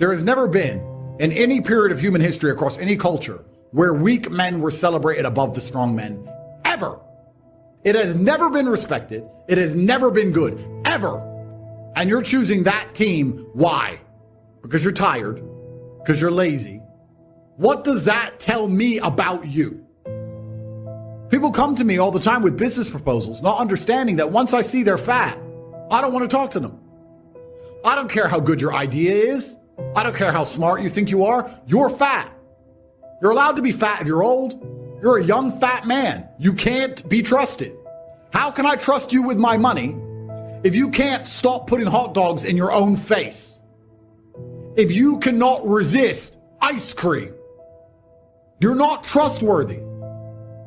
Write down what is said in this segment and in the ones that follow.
There has never been, in any period of human history across any culture, where weak men were celebrated above the strong men, ever. It has never been respected. It has never been good, ever. And you're choosing that team. Why? Because you're tired, because you're lazy. What does that tell me about you? People come to me all the time with business proposals, not understanding that once I see they're fat, I don't want to talk to them. I don't care how good your idea is. I don't care how smart you think you are. You're fat. You're allowed to be fat if you're old. You're a young fat man. You can't be trusted. How can I trust you with my money if you can't stop putting hot dogs in your own face? If you cannot resist ice cream, you're not trustworthy.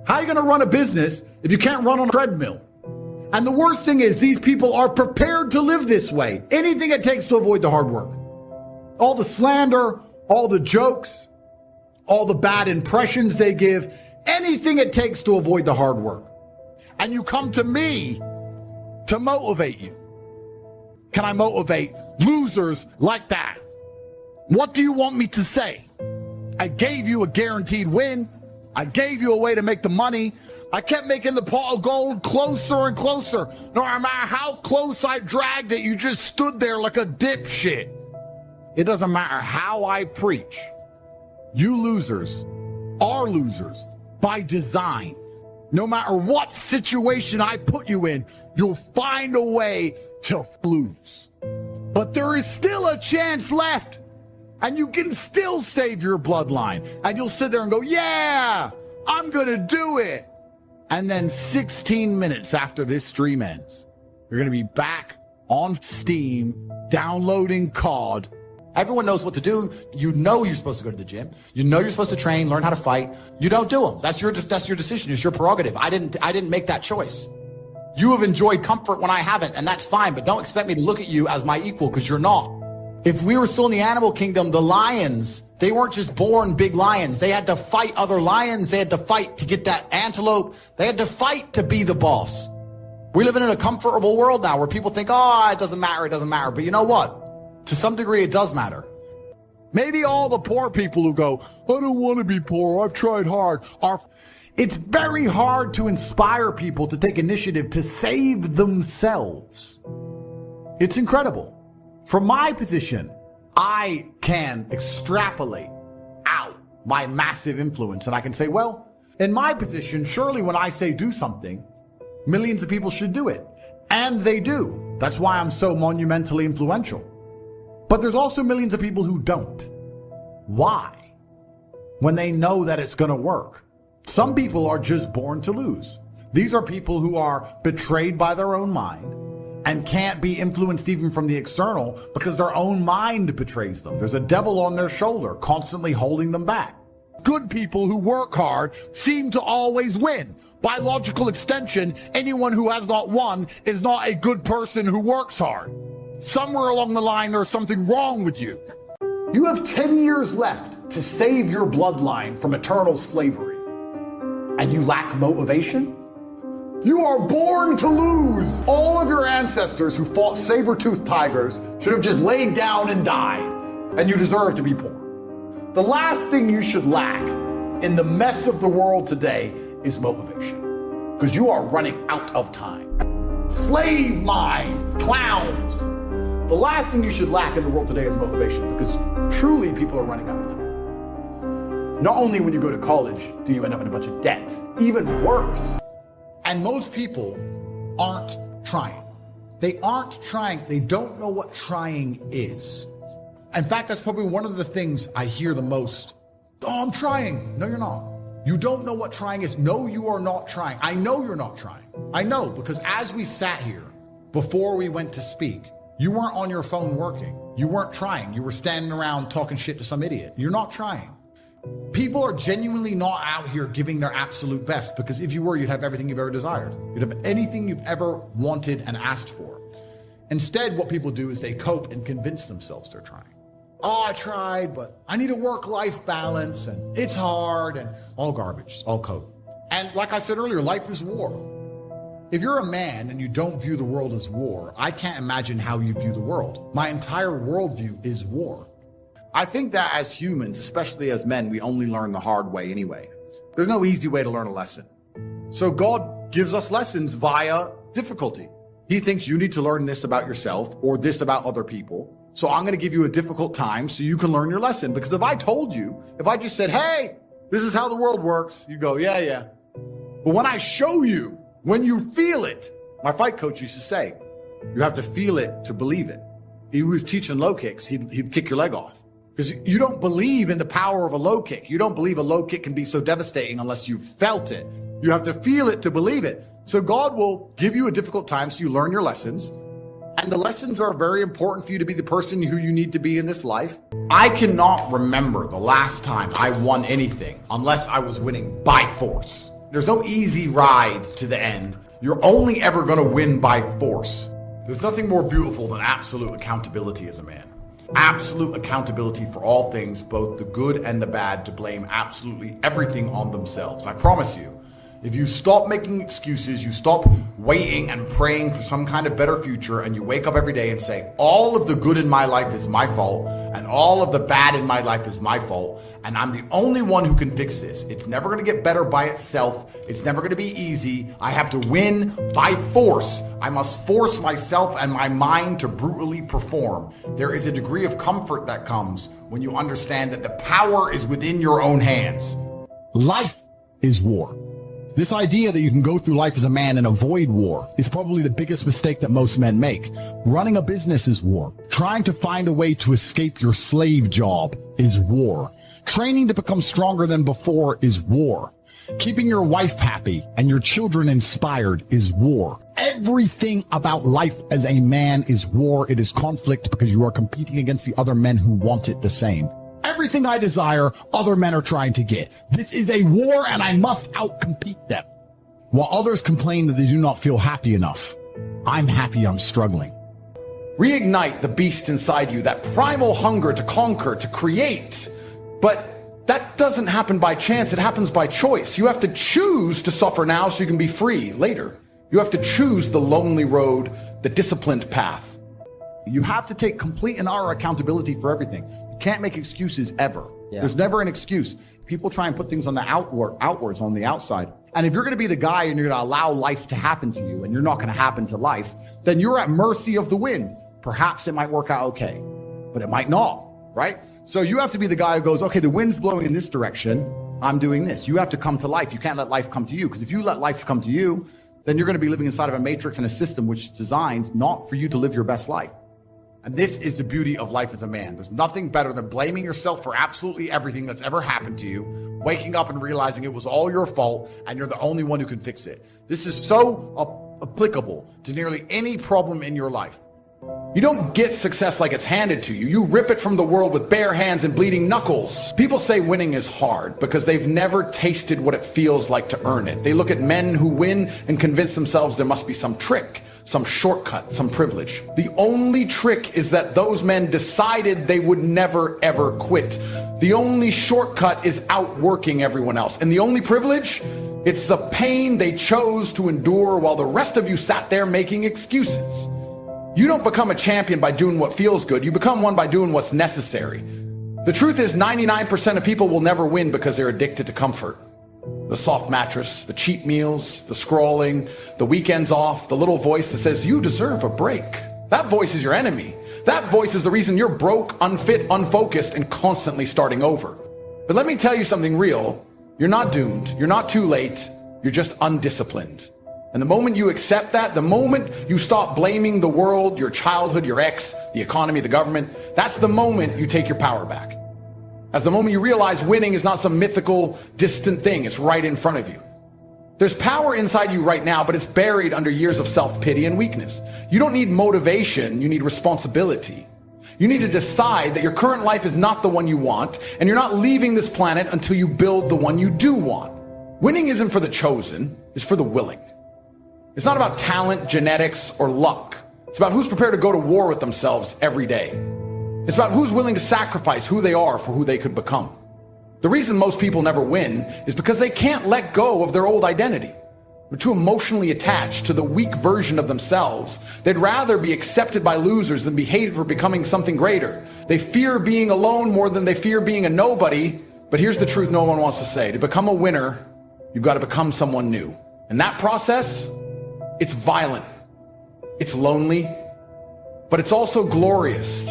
How are you going to run a business if you can't run on a treadmill? And the worst thing is these people are prepared to live this way. Anything it takes to avoid the hard work. All the slander, all the jokes, all the bad impressions they give, anything it takes to avoid the hard work. And you come to me to motivate you. Can I motivate losers like that? What do you want me to say? I gave you a guaranteed win. I gave you a way to make the money. I kept making the pot of gold closer and closer. No matter how close I dragged it, you just stood there like a dipshit. It doesn't matter how I preach. You losers are losers by design. No matter what situation I put you in, you'll find a way to lose. But there is still a chance left. And you can still save your bloodline. And you'll sit there and go, yeah, I'm going to do it. And then 16 minutes after this stream ends, you're going to be back on Steam, downloading COD. Everyone knows what to do. You know you're supposed to go to the gym. You know you're supposed to train, learn how to fight. You don't do them. That's your decision. It's your prerogative. I didn't make that choice. You have enjoyed comfort when I haven't, and that's fine. But don't expect me to look at you as my equal, because you're not. If we were still in the animal kingdom, the lions, they weren't just born big lions. They had to fight other lions. They had to fight to get that antelope. They had to fight to be the boss. We live in a comfortable world now where people think, oh, it doesn't matter. It doesn't matter. But you know what? To some degree, it does matter. Maybe all the poor people who go, I don't want to be poor, I've tried hard, are... It's very hard to inspire people to take initiative to save themselves. It's incredible. From my position, I can extrapolate out my massive influence, and I can say, well, in my position, surely when I say do something, millions of people should do it. And they do. That's why I'm so monumentally influential. But there's also millions of people who don't. Why? When they know that it's going to work. Some people are just born to lose. These are people who are betrayed by their own mind and can't be influenced even from the external because their own mind betrays them. There's a devil on their shoulder constantly holding them back. Good people who work hard seem to always win. By logical extension, anyone who has not won is not a good person who works hard. Somewhere along the line, there's something wrong with you. You have 10 years left to save your bloodline from eternal slavery. And you lack motivation? You are born to lose. All of your ancestors who fought saber-toothed tigers should have just laid down and died. And you deserve to be poor. The last thing you should lack in the mess of the world today is motivation. Because you are running out of time. Slave minds, clowns. The last thing you should lack in the world today is motivation. Because truly people are running out of time. Not only when you go to college do you end up in a bunch of debt, even worse. And most people aren't trying. They aren't trying. They don't know what trying is. In fact, that's probably one of the things I hear the most. Oh, I'm trying. No, you're not. You don't know what trying is. No, you are not trying. I know you're not trying. I know, because as we sat here before we went to speak, you weren't on your phone working. You weren't trying. You were standing around talking shit to some idiot. You're not trying. People are genuinely not out here giving their absolute best, because if you were, you'd have everything you've ever desired. You'd have anything you've ever wanted and asked for. Instead, what people do is they cope and convince themselves they're trying. Oh, I tried, but I need a work-life balance, and it's hard, and all garbage, all cope. And like I said earlier, life is war. If you're a man and you don't view the world as war, I can't imagine how you view the world. My entire worldview is war. I think that as humans, especially as men, we only learn the hard way anyway. There's no easy way to learn a lesson. So God gives us lessons via difficulty. He thinks you need to learn this about yourself or this about other people. So I'm going to give you a difficult time so you can learn your lesson. Because if I told you, if I just said, hey, this is how the world works, you go, yeah. But when I show you, when you feel it, my fight coach used to say, you have to feel it to believe it. He was teaching low kicks. He'd kick your leg off because you don't believe in the power of a low kick. You don't believe a low kick can be so devastating unless you've felt it. You have to feel it to believe it. So God will give you a difficult time so you learn your lessons. And the lessons are very important for you to be the person who you need to be in this life. I cannot remember the last time I won anything unless I was winning by force. There's no easy ride to the end. You're only ever going to win by force. There's nothing more beautiful than absolute accountability as a man. Absolute accountability for all things, both the good and the bad, to blame absolutely everything on themselves. I promise you, if you stop making excuses, you stop waiting and praying for some kind of better future, and you wake up every day and say, all of the good in my life is my fault, and all of the bad in my life is my fault, and I'm the only one who can fix this. It's never going to get better by itself. It's never going to be easy. I have to win by force. I must force myself and my mind to brutally perform. There is a degree of comfort that comes when you understand that the power is within your own hands. Life is war. This idea that you can go through life as a man and avoid war is probably the biggest mistake that most men make. Running a business is war. Trying to find a way to escape your slave job is war. Training to become stronger than before is war. Keeping your wife happy and your children inspired is war. Everything about life as a man is war. It is conflict because you are competing against the other men who want it the same. Everything I desire, other men are trying to get. This is a war and I must outcompete them. While others complain that they do not feel happy enough, I'm happy I'm struggling. Reignite the beast inside you, that primal hunger to conquer, to create. But that doesn't happen by chance. It happens by choice. You have to choose to suffer now so you can be free later. You have to choose the lonely road, the disciplined path. You have to take complete and utter accountability for everything. You can't make excuses ever. Yeah. There's never an excuse. People try and put things on the outwards on the outside. And if you're going to be the guy and you're going to allow life to happen to you and you're not going to happen to life, then you're at mercy of the wind. Perhaps it might work out okay, but it might not, right? So you have to be the guy who goes, okay, the wind's blowing in this direction. I'm doing this. You have to come to life. You can't let life come to you, because if you let life come to you, then you're going to be living inside of a matrix and a system which is designed not for you to live your best life. And this is the beauty of life as a man. There's nothing better than blaming yourself for absolutely everything that's ever happened to you, waking up and realizing it was all your fault and you're the only one who can fix it. This is so applicable to nearly any problem in your life. You don't get success like it's handed to you. You rip it from the world with bare hands and bleeding knuckles. People say winning is hard because they've never tasted what it feels like to earn it. They look at men who win and convince themselves there must be some trick, some shortcut, some privilege. The only trick is that those men decided they would never, ever quit. The only shortcut is outworking everyone else. And the only privilege? It's the pain they chose to endure while the rest of you sat there making excuses. You don't become a champion by doing what feels good. You become one by doing what's necessary. The truth is 99% of people will never win because they're addicted to comfort. The soft mattress, the cheap meals, the scrolling, the weekends off, the little voice that says you deserve a break. That voice is your enemy. That voice is the reason you're broke, unfit, unfocused, and constantly starting over. But let me tell you something real. You're not doomed. You're not too late. You're just undisciplined. And the moment you accept that, the moment you stop blaming the world, your childhood, your ex, the economy, the government, that's the moment you take your power back. That's the moment you realize winning is not some mythical, distant thing. It's right in front of you. There's power inside you right now, but it's buried under years of self-pity and weakness. You don't need motivation. You need responsibility. You need to decide that your current life is not the one you want, and you're not leaving this planet until you build the one you do want. Winning isn't for the chosen, it's for the willing. It's not about talent, genetics, or luck. It's about who's prepared to go to war with themselves every day. It's about who's willing to sacrifice who they are for who they could become. The reason most people never win is because they can't let go of their old identity. They're too emotionally attached to the weak version of themselves. They'd rather be accepted by losers than be hated for becoming something greater. They fear being alone more than they fear being a nobody. But here's the truth no one wants to say. To become a winner, you've got to become someone new. And that process, it's violent. It's lonely. But it's also glorious.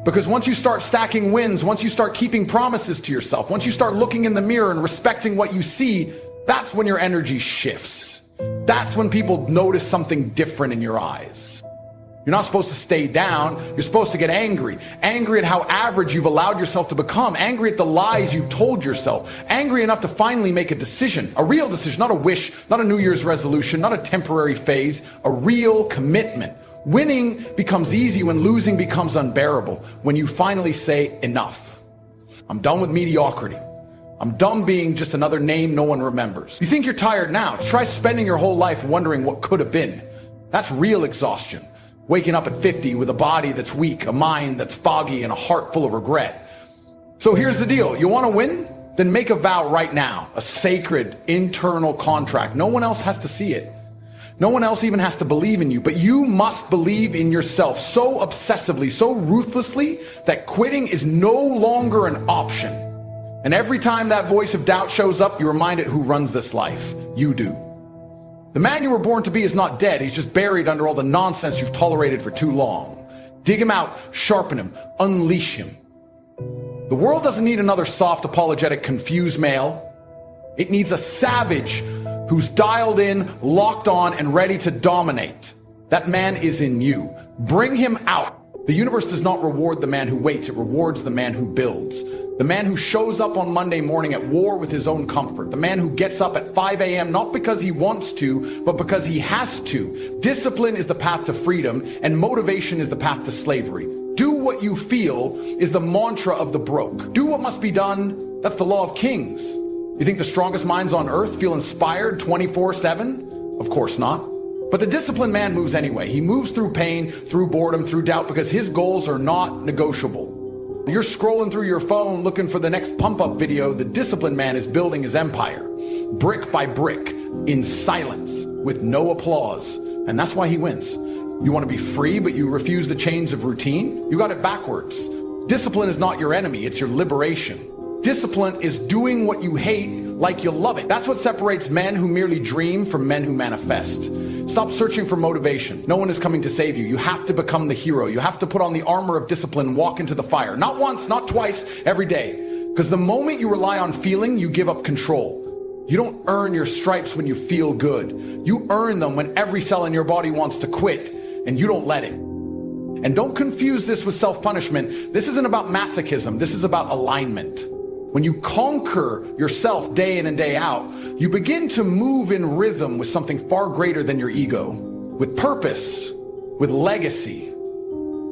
Because once you start stacking wins, once you start keeping promises to yourself, once you start looking in the mirror and respecting what you see, that's when your energy shifts. That's when people notice something different in your eyes. You're not supposed to stay down. You're supposed to get angry. Angry at how average you've allowed yourself to become. Angry at the lies you've told yourself. Angry enough to finally make a decision. A real decision, not a wish, not a New Year's resolution, not a temporary phase. A real commitment. Winning becomes easy when losing becomes unbearable. When you finally say, enough. I'm done with mediocrity. I'm done being just another name no one remembers. You think you're tired now. Try spending your whole life wondering what could have been. That's real exhaustion. Waking up at 50 with a body that's weak, a mind that's foggy, and a heart full of regret. So here's the deal. You want to win? Then make a vow right now. A sacred internal contract. No one else has to see it. No one else even has to believe in you, but you must believe in yourself so obsessively, so ruthlessly, that quitting is no longer an option. And every time that voice of doubt shows up, you remind it who runs this life. You do. The man you were born to be is not dead. He's just buried under all the nonsense you've tolerated for too long. Dig him out, sharpen him, unleash him. The world doesn't need another soft, apologetic, confused male. It needs a savage who's dialed in, locked on, and ready to dominate. That man is in you. Bring him out. The universe does not reward the man who waits. It rewards the man who builds. The man who shows up on Monday morning at war with his own comfort. The man who gets up at 5 a.m. not because he wants to, but because he has to. Discipline is the path to freedom, and motivation is the path to slavery. Do what you feel is the mantra of the broke. Do what must be done. That's the law of kings. You think the strongest minds on earth feel inspired 24/7? Of course not. But the disciplined man moves anyway. He moves through pain, through boredom, through doubt, because his goals are not negotiable. You're scrolling through your phone looking for the next pump-up video. The disciplined man is building his empire, brick by brick, in silence, with no applause. And that's why he wins. You want to be free, but you refuse the chains of routine? You got it backwards. Discipline is not your enemy, it's your liberation. Discipline is doing what you hate like you love it. That's what separates men who merely dream from men who manifest. Stop searching for motivation. No one is coming to save you. You have to become the hero. You have to put on the armor of discipline and walk into the fire. Not once, not twice, every day. Because the moment you rely on feeling, you give up control. You don't earn your stripes when you feel good. You earn them when every cell in your body wants to quit, and you don't let it. And don't confuse this with self-punishment. This isn't about masochism. This is about alignment. When you conquer yourself day in and day out, you begin to move in rhythm with something far greater than your ego, with purpose, with legacy.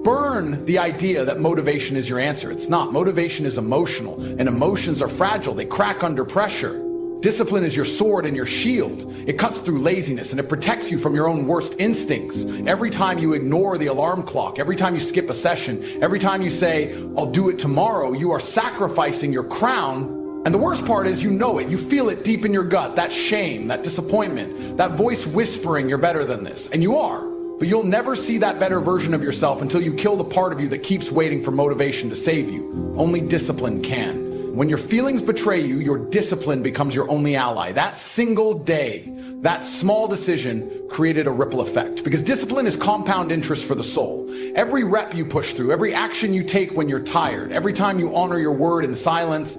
Burn the idea that motivation is your answer. It's not. Motivation is emotional, and emotions are fragile. They crack under pressure. Discipline is your sword and your shield. It cuts through laziness and it protects you from your own worst instincts. Every time you ignore the alarm clock, every time you skip a session, every time you say, I'll do it tomorrow, you are sacrificing your crown. And the worst part is you know it. You feel it deep in your gut, that shame, that disappointment, that voice whispering you're better than this. And you are. But you'll never see that better version of yourself until you kill the part of you that keeps waiting for motivation to save you. Only discipline can. When your feelings betray you, your discipline becomes your only ally. That single day, that small decision created a ripple effect. Because discipline is compound interest for the soul. Every rep you push through, every action you take when you're tired, every time you honor your word in silence,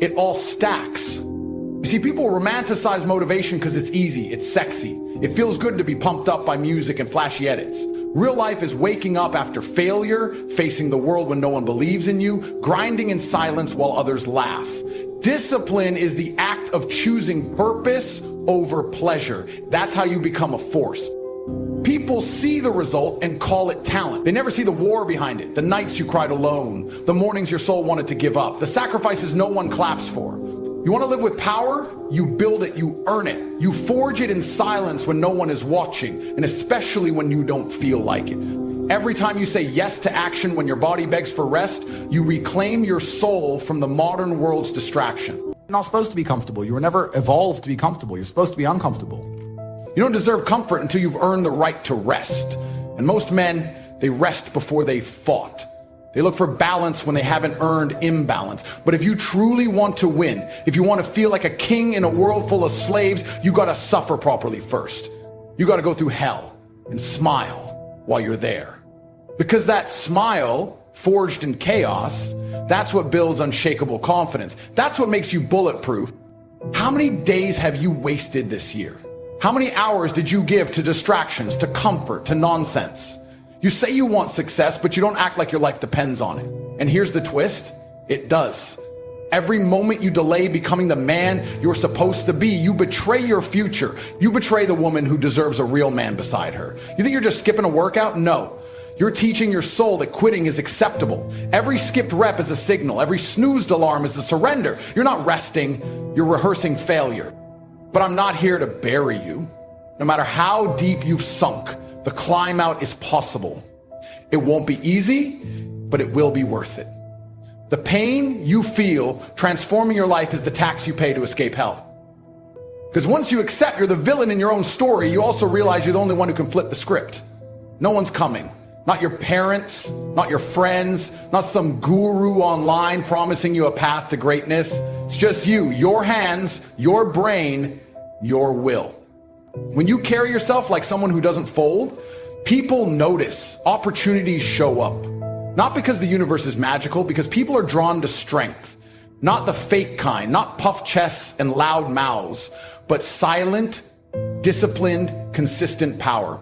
it all stacks. You see, people romanticize motivation because it's easy, it's sexy. It feels good to be pumped up by music and flashy edits. Real life is waking up after failure, facing the world when no one believes in you, grinding in silence while others laugh. Discipline is the act of choosing purpose over pleasure. That's how you become a force. People see the result and call it talent. They never see the war behind it, the nights you cried alone, the mornings your soul wanted to give up, the sacrifices no one claps for. You want to live with power? You build it, you earn it. You forge it in silence when no one is watching, and especially when you don't feel like it. Every time you say yes to action when your body begs for rest, you reclaim your soul from the modern world's distraction. You're not supposed to be comfortable. You were never evolved to be comfortable. You're supposed to be uncomfortable. You don't deserve comfort until you've earned the right to rest. And most men, they rest before they fought. They look for balance when they haven't earned imbalance. But if you truly want to win, if you want to feel like a king in a world full of slaves, you got to suffer properly first. You got to go through hell and smile while you're there. Because that smile, forged in chaos, that's what builds unshakable confidence. That's what makes you bulletproof. How many days have you wasted this year? How many hours did you give to distractions, to comfort, to nonsense? You say you want success, but you don't act like your life depends on it. And here's the twist, it does. Every moment you delay becoming the man you're supposed to be, you betray your future. You betray the woman who deserves a real man beside her. You think you're just skipping a workout? No. You're teaching your soul that quitting is acceptable. Every skipped rep is a signal. Every snoozed alarm is a surrender. You're not resting, you're rehearsing failure. But I'm not here to bury you. No matter how deep you've sunk, the climb out is possible. It won't be easy, but it will be worth it. The pain you feel transforming your life is the tax you pay to escape hell. Because once you accept you're the villain in your own story, you also realize you're the only one who can flip the script. No one's coming. Not your parents, not your friends, not some guru online promising you a path to greatness. It's just you, your hands, your brain, your will. When you carry yourself like someone who doesn't fold, people notice, opportunities show up. Not because the universe is magical, because people are drawn to strength. Not the fake kind, not puff chests and loud mouths, but silent, disciplined, consistent power.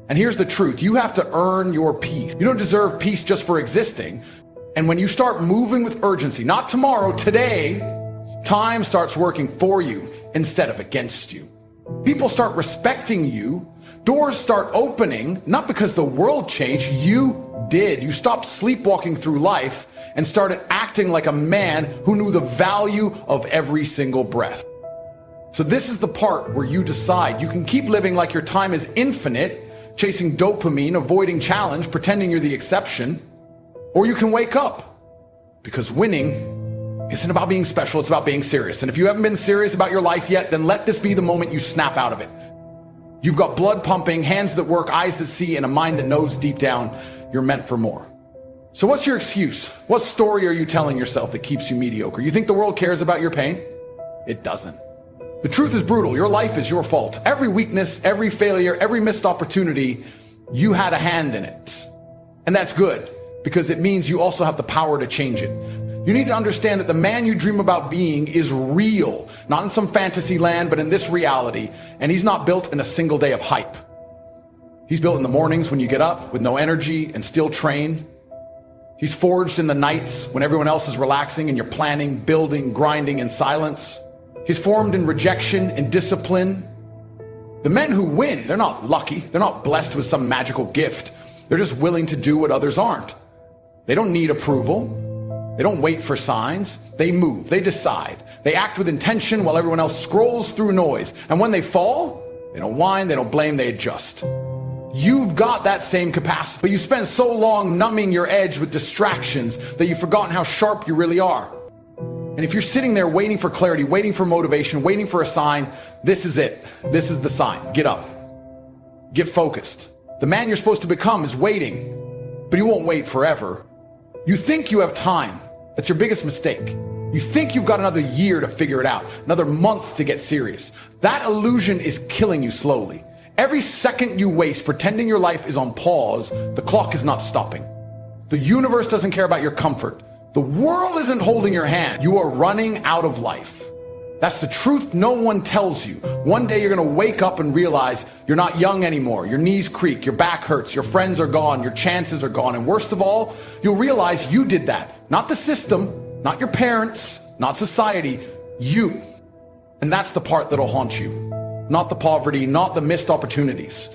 And here's the truth, you have to earn your peace. You don't deserve peace just for existing. And when you start moving with urgency, not tomorrow, today, time starts working for you instead of against you. People start respecting you. Doors start opening, not because the world changed, you did. You stopped sleepwalking through life and started acting like a man who knew the value of every single breath. So this is the part where you decide you can keep living like your time is infinite, chasing dopamine, avoiding challenge, pretending you're the exception, or you can wake up, because winning isn't about being special, it's about being serious. And if you haven't been serious about your life yet, then let this be the moment you snap out of it. You've got blood pumping, hands that work, eyes that see, and a mind that knows deep down you're meant for more. So what's your excuse? What story are you telling yourself that keeps you mediocre? You think the world cares about your pain? It doesn't. The truth is brutal. Your life is your fault. Every weakness, every failure, every missed opportunity, you had a hand in it. And that's good, because it means you also have the power to change it. You need to understand that the man you dream about being is real, not in some fantasy land, but in this reality. And he's not built in a single day of hype. He's built in the mornings when you get up with no energy and still train. He's forged in the nights when everyone else is relaxing and you're planning, building, grinding in silence. He's formed in rejection and discipline. The men who win, they're not lucky. They're not blessed with some magical gift. They're just willing to do what others aren't. They don't need approval. They don't wait for signs. They move. They decide. They act with intention while everyone else scrolls through noise. And when they fall, they don't whine, they don't blame, they adjust. You've got that same capacity, but you spend so long numbing your edge with distractions that you've forgotten how sharp you really are. And if you're sitting there waiting for clarity, waiting for motivation, waiting for a sign, this is it. This is the sign. Get up. Get focused. The man you're supposed to become is waiting, but he won't wait forever. You think you have time. That's your biggest mistake. You think you've got another year to figure it out, another month to get serious. That illusion is killing you slowly. Every second you waste pretending your life is on pause, the clock is not stopping. The universe doesn't care about your comfort. The world isn't holding your hand. You are running out of life. That's the truth no one tells you. One day you're going to wake up and realize you're not young anymore. Your knees creak, your back hurts, your friends are gone, your chances are gone. And worst of all, you'll realize you did that. Not the system, not your parents, not society, you. And that's the part that'll haunt you. Not the poverty, not the missed opportunities.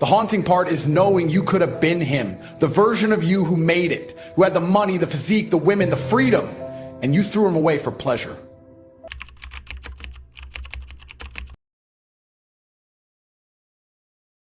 The haunting part is knowing you could have been him, the version of you who made it, who had the money, the physique, the women, the freedom, and you threw him away for pleasure.